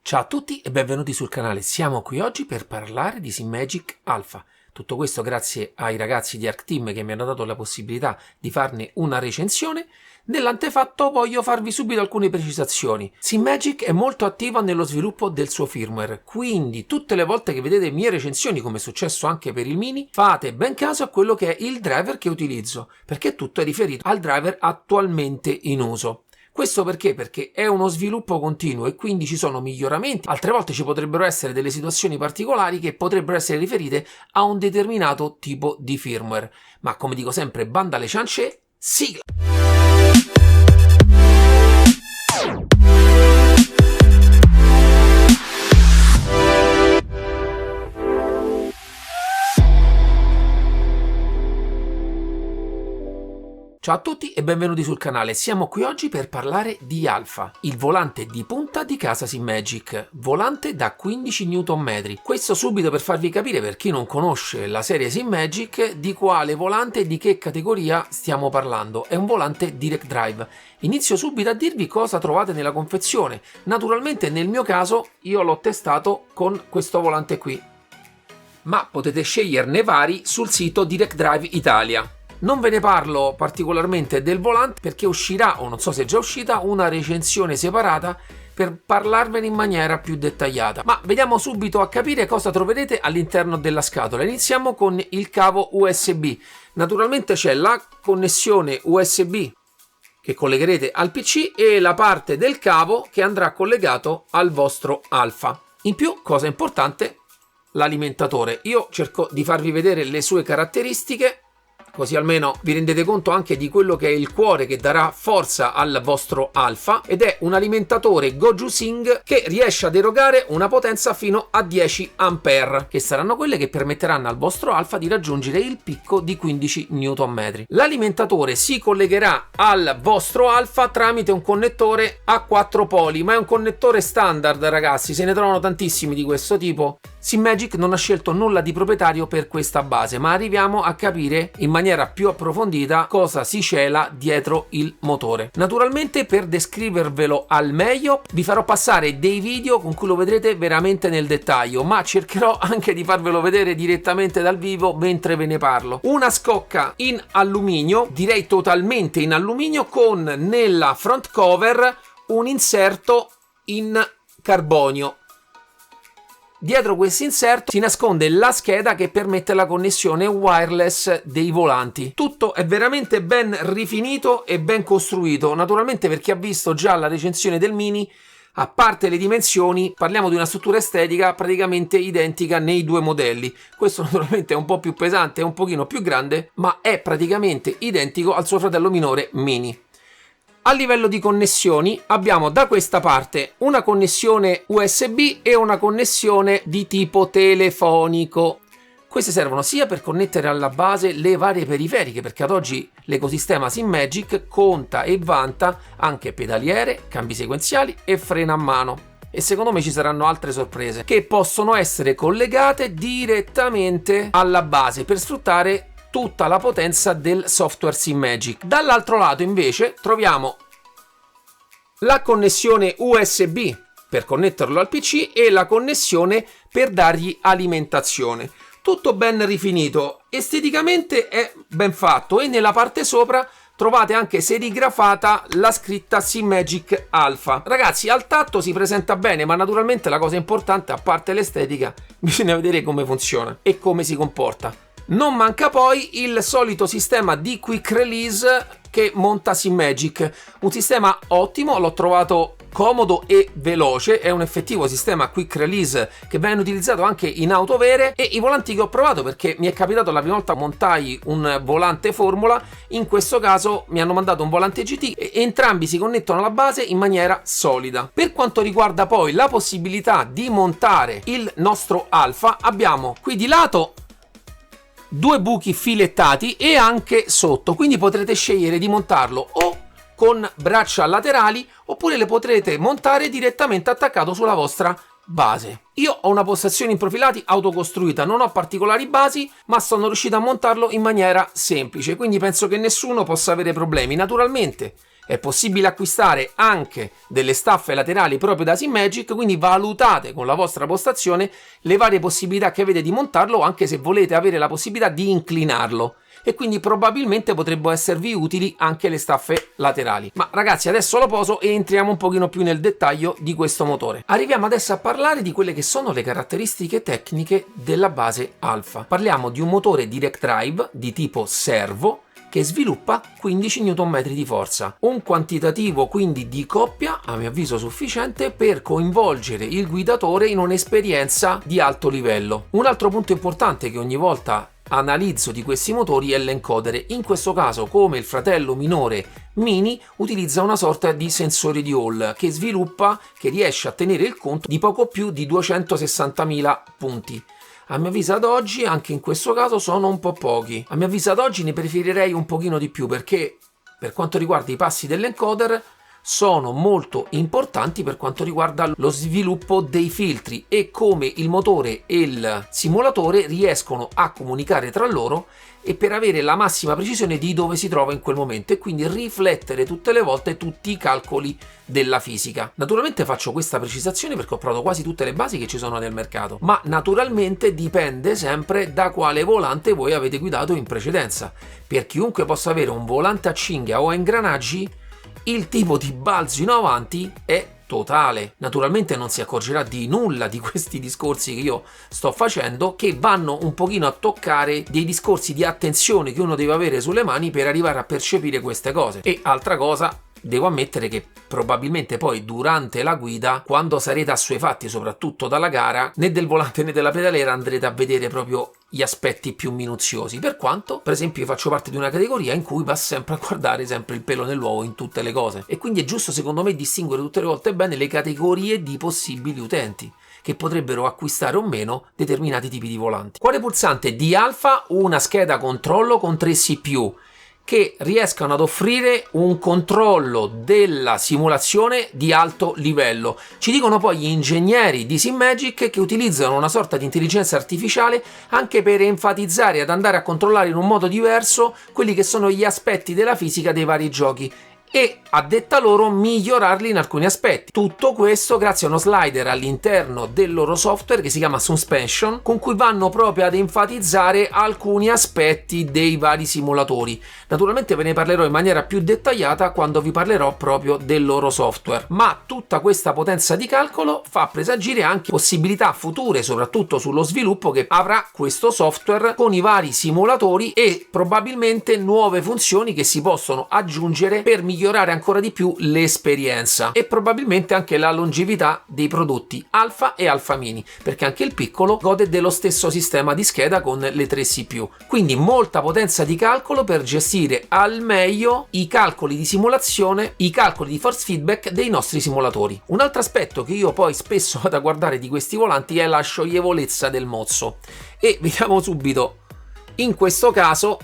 Ciao a tutti e benvenuti sul canale, siamo qui oggi per parlare di SimMagic Alpha. Tutto questo grazie ai ragazzi di ArcTeam che mi hanno dato la possibilità di farne una recensione. Nell'antefatto voglio farvi subito alcune precisazioni. SimMagic è molto attiva nello sviluppo del suo firmware, quindi tutte le volte che vedete mie recensioni, come è successo anche per il Mini, fate ben caso a quello che è il driver che utilizzo, perché tutto è riferito al driver attualmente in uso. Questo perché? Perché è uno sviluppo continuo e quindi ci sono miglioramenti. Altre volte ci potrebbero essere delle situazioni particolari che potrebbero essere riferite a un determinato tipo di firmware. Ma come dico sempre, banda alle ciance, sigla! Ciao a tutti e benvenuti sul canale, siamo qui oggi per parlare di Alpha, il volante di punta di casa SimMagic, volante da 15 Nm. Questo subito per farvi capire, per chi non conosce la serie SimMagic, di quale volante e di che categoria stiamo parlando. È un volante Direct Drive. Inizio subito a dirvi cosa trovate nella confezione. Naturalmente nel mio caso io l'ho testato con questo volante qui, ma potete sceglierne vari sul sito Direct Drive Italia. Non ve ne parlo particolarmente del volante perché uscirà, o non so se è già uscita, una recensione separata per parlarvene in maniera più dettagliata. Ma vediamo subito a capire cosa troverete all'interno della scatola. Iniziamo con il cavo USB. Naturalmente c'è la connessione USB che collegherete al PC e la parte del cavo che andrà collegato al vostro Alpha. In più, cosa importante, l'alimentatore. Io cerco di farvi vedere le sue caratteristiche, così almeno vi rendete conto anche di quello che è il cuore che darà forza al vostro Alpha, ed è un alimentatore GoJuicing che riesce ad erogare una potenza fino a 10 A, che saranno quelle che permetteranno al vostro Alpha di raggiungere il picco di 15 Nm. L'alimentatore si collegherà al vostro Alpha tramite un connettore a 4 poli, ma è un connettore standard, ragazzi, se ne trovano tantissimi di questo tipo. SimMagic non ha scelto nulla di proprietario per questa base, ma arriviamo a capire in maniera più approfondita cosa si cela dietro il motore. Naturalmente, per descrivervelo al meglio vi farò passare dei video con cui lo vedrete veramente nel dettaglio, ma cercherò anche di farvelo vedere direttamente dal vivo mentre ve ne parlo. Una scocca in alluminio, direi totalmente in alluminio, con nella front cover un inserto in carbonio. Dietro questo inserto si nasconde la scheda che permette la connessione wireless dei volanti. Tutto è veramente ben rifinito e ben costruito. Naturalmente, per chi ha visto già la recensione del Mini, a parte le dimensioni, parliamo di una struttura estetica praticamente identica nei due modelli. Questo naturalmente è un po' più pesante e un pochino più grande, ma è praticamente identico al suo fratello minore Mini. A livello di connessioni abbiamo da questa parte una connessione USB e una connessione di tipo telefonico. Queste servono sia per connettere alla base le varie periferiche, perché ad oggi l'ecosistema SimMagic conta e vanta anche pedaliere, cambi sequenziali e freno a mano. E secondo me ci saranno altre sorprese che possono essere collegate direttamente alla base per sfruttare tutta la potenza del software SimMagic. Dall'altro lato invece troviamo la connessione USB per connetterlo al PC e la connessione per dargli alimentazione. Tutto ben rifinito, esteticamente è ben fatto e nella parte sopra trovate anche serigrafata la scritta SimMagic Alpha. Ragazzi, al tatto si presenta bene, ma naturalmente la cosa importante, a parte l'estetica, bisogna vedere come funziona e come si comporta. Non manca poi il solito sistema di quick release che monta SimMagic, un sistema ottimo, l'ho trovato comodo e veloce, è un effettivo sistema quick release che viene utilizzato anche in auto vere, e i volanti che ho provato, perché mi è capitato la prima volta montai un volante formula, in questo caso mi hanno mandato un volante GT e entrambi si connettono alla base in maniera solida. Per quanto riguarda poi la possibilità di montare il nostro Alpha, abbiamo qui di lato due buchi filettati e anche sotto, quindi potrete scegliere di montarlo o con braccia laterali oppure le potrete montare direttamente attaccato sulla vostra base. Io ho una postazione in profilati autocostruita, non ho particolari basi, ma sono riuscito a montarlo in maniera semplice, quindi penso che nessuno possa avere problemi. Naturalmente È possibile acquistare anche delle staffe laterali proprio da SIMAGIC, quindi valutate con la vostra postazione le varie possibilità che avete di montarlo, anche se volete avere la possibilità di inclinarlo. E quindi probabilmente potrebbero esservi utili anche le staffe laterali. Ma ragazzi, adesso lo poso e entriamo un pochino più nel dettaglio di questo motore. Arriviamo adesso a parlare di quelle che sono le caratteristiche tecniche della base Alfa. Parliamo di un motore direct drive di tipo servo che sviluppa 15 Nm di forza, un quantitativo quindi di coppia a mio avviso sufficiente per coinvolgere il guidatore in un'esperienza di alto livello. Un altro punto importante che ogni volta analizzo di questi motori è l'encodere. In questo caso, come il fratello minore Mini, utilizza una sorta di sensore di Hall che riesce a tenere il conto di poco più di 260.000 punti. A mio avviso ad oggi, anche in questo caso, sono un po' pochi. A mio avviso ad oggi ne preferirei un pochino di più, perché per quanto riguarda i passi dell'encoder sono molto importanti per quanto riguarda lo sviluppo dei filtri e come il motore e il simulatore riescono a comunicare tra loro e per avere la massima precisione di dove si trova in quel momento e quindi riflettere tutte le volte tutti i calcoli della fisica. Naturalmente faccio questa precisazione perché ho provato quasi tutte le basi che ci sono nel mercato, ma naturalmente dipende sempre da quale volante voi avete guidato in precedenza. Per chiunque possa avere un volante a cinghia o a ingranaggi, il tipo di balzo in avanti è totale. Naturalmente non si accorgerà di nulla di questi discorsi che io sto facendo, che vanno un pochino a toccare dei discorsi di attenzione che uno deve avere sulle mani per arrivare a percepire queste cose. E altra cosa, devo ammettere che probabilmente poi durante la guida, quando sarete assuefatti soprattutto dalla gara, né del volante né della pedaliera andrete a vedere proprio gli aspetti più minuziosi, per quanto per esempio io faccio parte di una categoria in cui va sempre a guardare sempre il pelo nell'uovo in tutte le cose, e quindi è giusto secondo me distinguere tutte le volte bene le categorie di possibili utenti che potrebbero acquistare o meno determinati tipi di volanti. Quale pulsante di Alfa? Una scheda controllo con 3 CPU che riescano ad offrire un controllo della simulazione di alto livello. Ci dicono poi gli ingegneri di SIMAGIC che utilizzano una sorta di intelligenza artificiale anche per enfatizzare ad andare a controllare in un modo diverso quelli che sono gli aspetti della fisica dei vari giochi e, a detta loro, migliorarli in alcuni aspetti. Tutto questo grazie a uno slider all'interno del loro software che si chiama Suspension, con cui vanno proprio ad enfatizzare alcuni aspetti dei vari simulatori. Naturalmente ve ne parlerò in maniera più dettagliata quando vi parlerò proprio del loro software, ma tutta questa potenza di calcolo fa presagire anche possibilità future, soprattutto sullo sviluppo che avrà questo software con i vari simulatori e probabilmente nuove funzioni che si possono aggiungere per migliorare ancora di più l'esperienza e probabilmente anche la longevità dei prodotti Alfa e Alfa Mini, perché anche il piccolo gode dello stesso sistema di scheda con le 3 CPU, quindi molta potenza di calcolo per gestire al meglio i calcoli di simulazione, i calcoli di force feedback dei nostri simulatori. Un altro aspetto che io poi spesso vado a guardare di questi volanti è la scioglievolezza del mozzo, e vediamo subito. In questo caso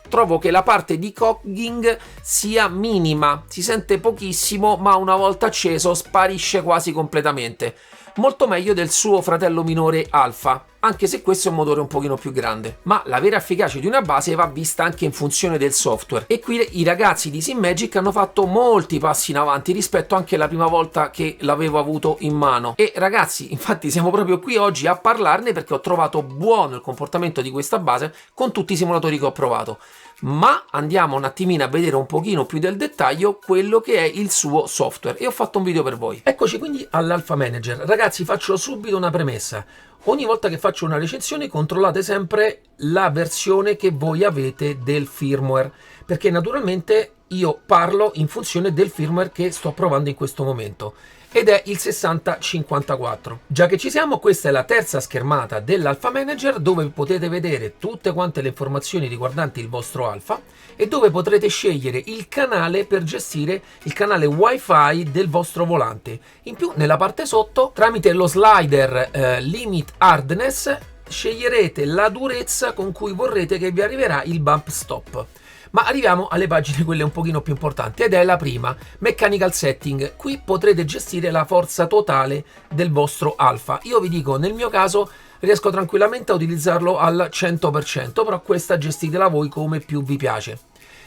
trovo che la parte di cogging sia minima, si sente pochissimo, ma una volta acceso sparisce quasi completamente. Molto meglio del suo fratello minore Alfa, anche se questo è un motore un pochino più grande. Ma la vera efficacia di una base va vista anche in funzione del software, e qui i ragazzi di SIMAGIC hanno fatto molti passi in avanti rispetto anche alla prima volta che l'avevo avuto in mano. E ragazzi, infatti siamo proprio qui oggi a parlarne perché ho trovato buono il comportamento di questa base con tutti i simulatori che ho provato. Ma andiamo un attimino a vedere un pochino più del dettaglio quello che è il suo software, e ho fatto un video per voi. Eccoci quindi all'Alfa Manager. Ragazzi, faccio subito una premessa: ogni volta che faccio una recensione controllate sempre la versione che voi avete del firmware, perché naturalmente io parlo in funzione del firmware che sto provando in questo momento, ed è il 6054. Già che ci siamo, questa è la terza schermata dell'Alfa Manager, dove potete vedere tutte quante le informazioni riguardanti il vostro Alfa e dove potrete scegliere il canale per gestire il canale wifi del vostro volante. In più, nella parte sotto, tramite lo slider Limit Hardness, sceglierete la durezza con cui vorrete che vi arriverà il bump stop. Ma arriviamo alle pagine quelle un pochino più importanti, ed è la prima, Mechanical Setting. Qui potrete gestire la forza totale del vostro Alfa. Io vi dico, nel mio caso riesco tranquillamente a utilizzarlo al 100%, però questa gestitela voi come più vi piace.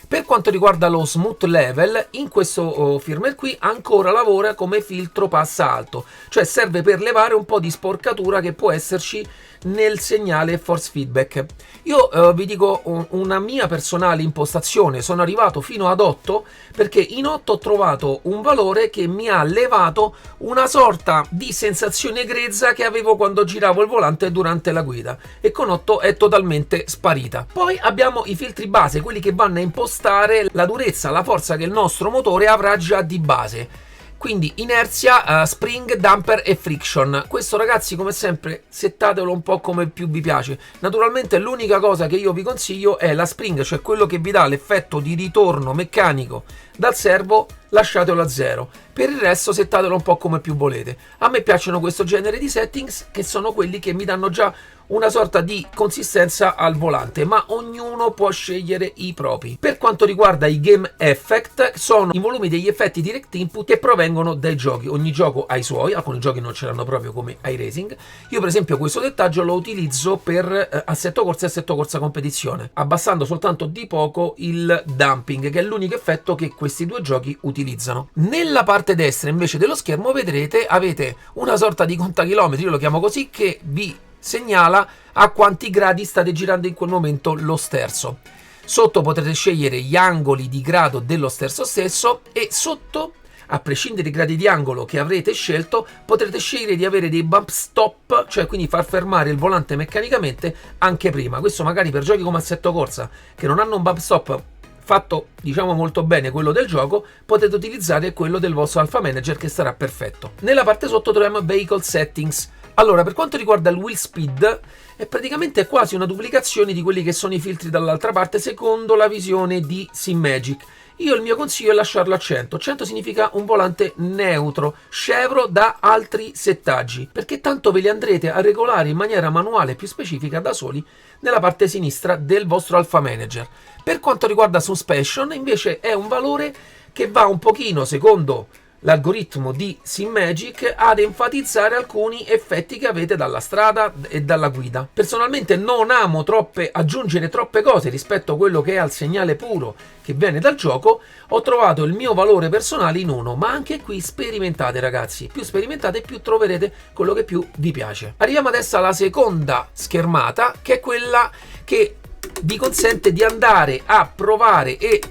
Per quanto riguarda lo smooth level, in questo firmware qui ancora lavora come filtro passa alto, cioè serve per levare un po' di sporcatura che può esserci nel segnale force feedback. Io vi dico una mia personale impostazione, sono arrivato fino ad 8 perché in 8 ho trovato un valore che mi ha levato una sorta di sensazione grezza che avevo quando giravo il volante durante la guida, e con 8 è totalmente sparita. Poi abbiamo i filtri base, quelli che vanno a impostare la durezza, la forza che il nostro motore avrà già di base. Quindi inerzia, spring, damper e friction. Questo, ragazzi, come sempre settatelo un po' come più vi piace. Naturalmente l'unica cosa che io vi consiglio è la spring, cioè quello che vi dà l'effetto di ritorno meccanico dal servo, lasciatelo a 0. Per il resto settatelo un po' come più volete. A me piacciono questo genere di settings, che sono quelli che mi danno già una sorta di consistenza al volante, ma ognuno può scegliere i propri. Per quanto riguarda i game effect, sono i volumi degli effetti direct input che provengono dai giochi. Ogni gioco ha i suoi, alcuni giochi non ce l'hanno proprio, come iRacing. Io per esempio questo dettaglio lo utilizzo per assetto corsa e assetto corsa competizione, abbassando soltanto di poco il damping, che è l'unico effetto che questi due giochi utilizzano. Nella parte destra invece dello schermo vedrete, avete una sorta di contachilometri, io lo chiamo così, che vi segnala a quanti gradi state girando in quel momento lo sterzo. Sotto potrete scegliere gli angoli di grado dello sterzo stesso, e sotto, a prescindere dai gradi di angolo che avrete scelto, potrete scegliere di avere dei bump stop, cioè quindi far fermare il volante meccanicamente anche prima. Questo magari per giochi come assetto corsa, che non hanno un bump stop fatto diciamo molto bene, quello del gioco, potete utilizzare quello del vostro Alpha Manager, che sarà perfetto. Nella parte sotto troviamo Vehicle Settings. Allora, per quanto riguarda il wheel speed, è praticamente quasi una duplicazione di quelli che sono i filtri dall'altra parte, secondo la visione di SimMagic. Io il mio consiglio è lasciarlo a 100. 100 significa un volante neutro, scevro da altri settaggi, perché tanto ve li andrete a regolare in maniera manuale più specifica da soli nella parte sinistra del vostro Alpha Manager. Per quanto riguarda Suspension, invece, è un valore che va un pochino, secondo l'algoritmo di SimMagic, ad enfatizzare alcuni effetti che avete dalla strada e dalla guida. Personalmente non amo aggiungere troppe cose rispetto a quello che è al segnale puro che viene dal gioco. Ho trovato il mio valore personale in 1, ma anche qui sperimentate, ragazzi, più sperimentate più troverete quello che più vi piace. Arriviamo adesso alla seconda schermata, che è quella che vi consente di andare a provare e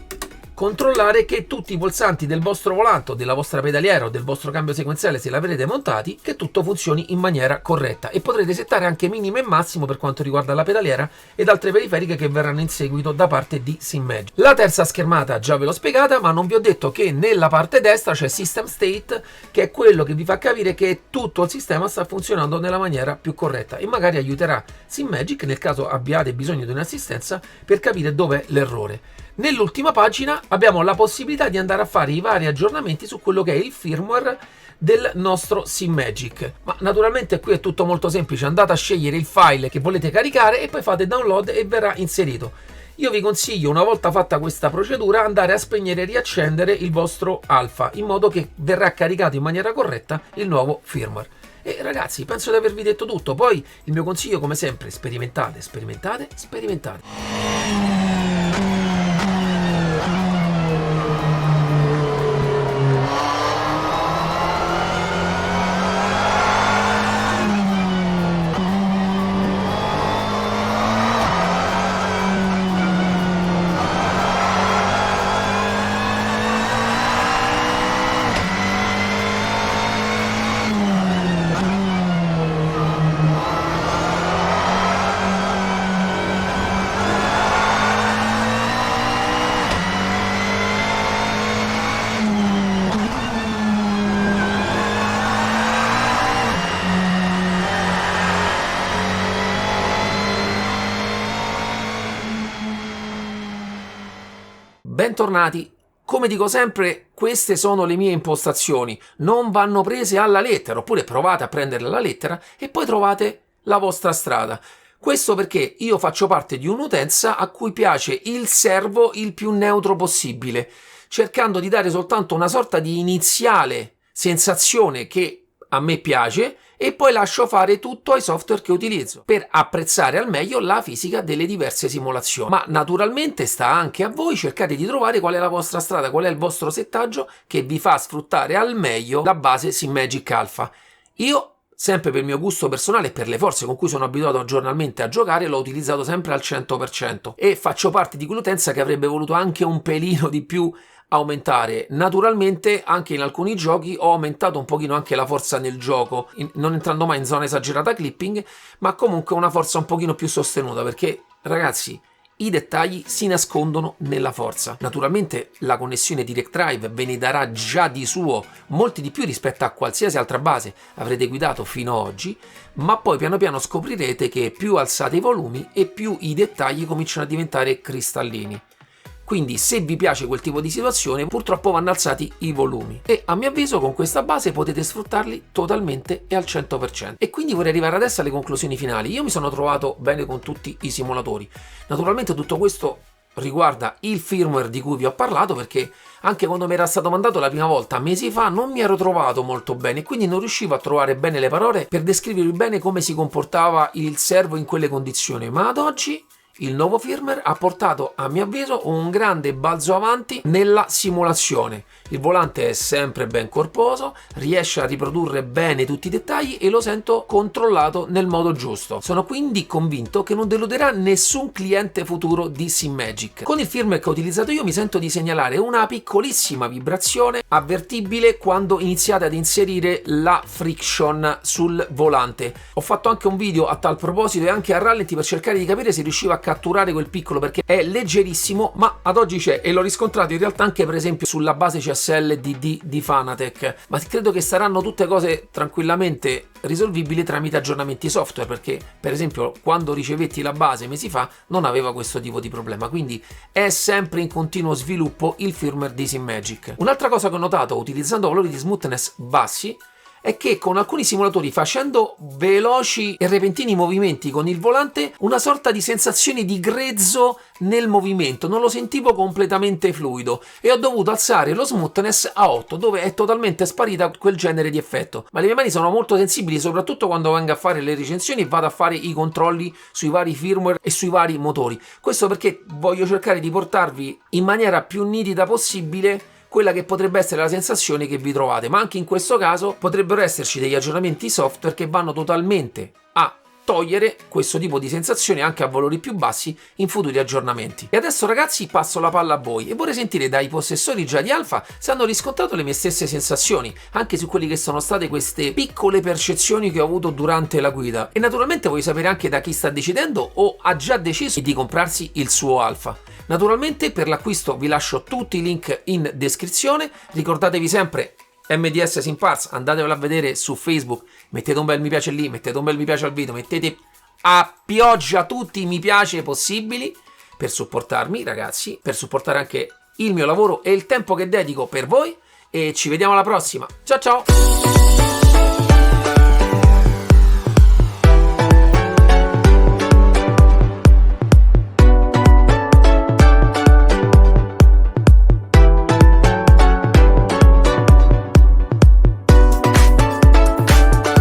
controllare che tutti i pulsanti del vostro volante, della vostra pedaliera o del vostro cambio sequenziale, se l'avrete montati, che tutto funzioni in maniera corretta, e potrete settare anche minimo e massimo per quanto riguarda la pedaliera ed altre periferiche che verranno in seguito da parte di SimMagic. La terza schermata già ve l'ho spiegata, ma non vi ho detto che nella parte destra c'è System State, che è quello che vi fa capire che tutto il sistema sta funzionando nella maniera più corretta, e magari aiuterà SimMagic nel caso abbiate bisogno di un'assistenza per capire dov'è l'errore. Nell'ultima pagina abbiamo la possibilità di andare a fare i vari aggiornamenti su quello che è il firmware del nostro SimMagic, ma naturalmente qui è tutto molto semplice. Andate a scegliere il file che volete caricare e poi fate download e verrà inserito. Io vi consiglio, una volta fatta questa procedura, andare a spegnere e riaccendere il vostro Alpha, in modo che verrà caricato in maniera corretta il nuovo firmware. E ragazzi, penso di avervi detto tutto. Poi il mio consiglio, come sempre, sperimentate, sperimentate, sperimentate. Bentornati. Come dico sempre, queste sono le mie impostazioni, non vanno prese alla lettera, oppure provate a prenderle alla lettera e poi trovate la vostra strada. Questo perché io faccio parte di un'utenza a cui piace il servo il più neutro possibile, cercando di dare soltanto una sorta di iniziale sensazione che a me piace e poi lascio fare tutto ai software che utilizzo per apprezzare al meglio la fisica delle diverse simulazioni. Ma naturalmente sta anche a voi cercare di trovare qual è la vostra strada, qual è il vostro settaggio che vi fa sfruttare al meglio la base SimMagic Alpha. Io, sempre per il mio gusto personale e per le forze con cui sono abituato giornalmente a giocare, l'ho utilizzato sempre al 100% e faccio parte di quell'utenza che avrebbe voluto anche un pelino di più aumentare. Naturalmente anche in alcuni giochi ho aumentato un pochino anche la forza nel gioco, non entrando mai in zona esagerata clipping, ma comunque una forza un pochino più sostenuta, perché ragazzi, i dettagli si nascondono nella forza. Naturalmente la connessione Direct Drive ve ne darà già di suo molti di più rispetto a qualsiasi altra base avrete guidato fino ad oggi, ma poi piano piano scoprirete che più alzate i volumi e più i dettagli cominciano a diventare cristallini. Quindi se vi piace quel tipo di situazione, purtroppo vanno alzati i volumi e a mio avviso con questa base potete sfruttarli totalmente e al 100%. E quindi vorrei arrivare adesso alle conclusioni finali. Io mi sono trovato bene con tutti i simulatori. Naturalmente tutto questo riguarda il firmware di cui vi ho parlato, perché anche quando mi era stato mandato la prima volta mesi fa non mi ero trovato molto bene e quindi non riuscivo a trovare bene le parole per descrivervi bene come si comportava il servo in quelle condizioni, ma ad oggi il nuovo firmware ha portato a mio avviso un grande balzo avanti nella simulazione. Il volante è sempre ben corposo, riesce a riprodurre bene tutti i dettagli e lo sento controllato nel modo giusto. Sono quindi convinto che non deluderà nessun cliente futuro di SimMagic. Con il firmware che ho utilizzato io mi sento di segnalare una piccolissima vibrazione avvertibile quando iniziate ad inserire la friction sul volante. Ho fatto anche un video a tal proposito e anche a rallenti per cercare di capire se riuscivo a catturare quel piccolo, perché è leggerissimo ma ad oggi c'è e l'ho riscontrato in realtà anche per esempio sulla base CSL di Fanatec, ma credo che saranno tutte cose tranquillamente risolvibili tramite aggiornamenti software, perché per esempio quando ricevetti la base mesi fa non aveva questo tipo di problema, quindi è sempre in continuo sviluppo il firmware di SimMagic. Un'altra cosa che ho notato utilizzando valori di smoothness bassi è che con alcuni simulatori, facendo veloci e repentini movimenti con il volante, una sorta di sensazione di grezzo nel movimento, non lo sentivo completamente fluido e ho dovuto alzare lo smoothness a 8, dove è totalmente sparita quel genere di effetto. Ma le mie mani sono molto sensibili, soprattutto quando vengo a fare le recensioni e vado a fare i controlli sui vari firmware e sui vari motori. Questo perché voglio cercare di portarvi in maniera più nitida possibile quella che potrebbe essere la sensazione che vi trovate, ma anche in questo caso potrebbero esserci degli aggiornamenti software che vanno totalmente a togliere questo tipo di sensazione anche a valori più bassi in futuri aggiornamenti. E adesso ragazzi passo la palla a voi e vorrei sentire dai possessori già di Alpha se hanno riscontrato le mie stesse sensazioni anche su quelli che sono state queste piccole percezioni che ho avuto durante la guida, e naturalmente voglio sapere anche da chi sta decidendo o ha già deciso di comprarsi il suo Alpha. Naturalmente per l'acquisto vi lascio tutti i link in descrizione, ricordatevi sempre MDS SimParts, andatevelo a vedere su Facebook, mettete un bel mi piace lì, mettete un bel mi piace al video, mettete a pioggia tutti i mi piace possibili per supportarmi ragazzi, per supportare anche il mio lavoro e il tempo che dedico per voi, e ci vediamo alla prossima, ciao ciao!